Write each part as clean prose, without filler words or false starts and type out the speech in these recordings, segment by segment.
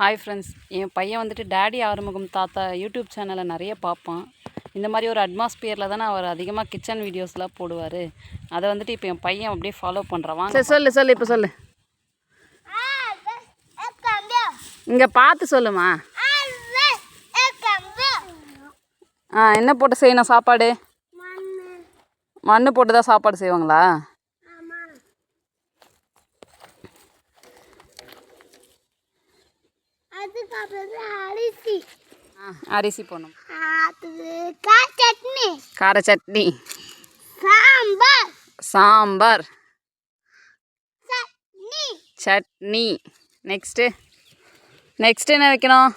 Hi friends, என் பையன் வந்துட்டு daddy Arumugam தாத்தா யூடியூப் சேனலை நிறைய பார்ப்பான். இந்த மாதிரி ஒரு அட்மாஸ்பியரில் தானே அவர் அதிகமாக கிச்சன் வீடியோஸ்லாம் போடுவார். அதை வந்துட்டு இப்போ என் பையன் அப்படியே ஃபாலோ பண்ணுறான். சரி சொல்லு இப்போ சொல்லு. இங்கே பார்த்து சொல்லுமா. என்ன போட்டு செய்யணும் சாப்பாடு? மண் போட்டு தான் சாப்பாடு செய்வாங்களா? அரிசி போடணும். கார சட்னி, சாம்பார், சட்னி. நெக்ஸ்ட்டு என்ன வைக்கணும்?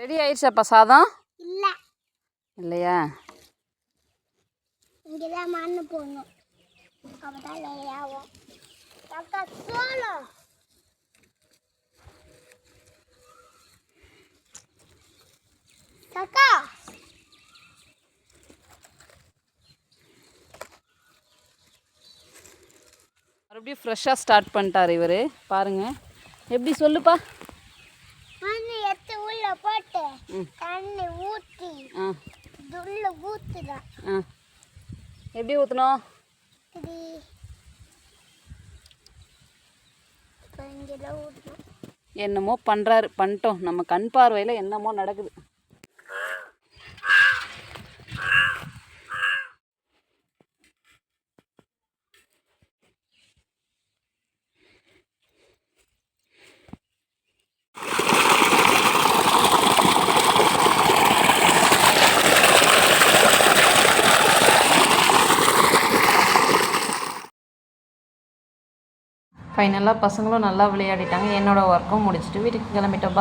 ரெடி ஆயிடுச்சாப்பா சாதம்? இல்லையா? இங்கதான் மண்ணு போடணும். அப்பதான் லேயாகும். அக்கா சோளம். அக்கா மறுபடியும் ஃப்ரெஷ்ஷாக ஸ்டார்ட் பண்ணிட்டார் இவர். பாருங்க எப்படி சொல்லுப்பா. மண்ணு எடுத்து உள்ள போட்டு தண்ணி ஊற்றி உள்ள ஊற்றுதான். எப்படி ஊற்றணும்? என்னமோ பண்ணுறாரு, பண்ணிட்டோம். நம்ம கண் பார்வையில் என்னமோ நடக்குது. ஃபைனலாக பசங்களும் நல்லா விளையாடிட்டாங்க. என்னோடய ஒர்க்கும் முடிச்சுட்டு வீட்டுக்கு கிளம்பிட்டோம்.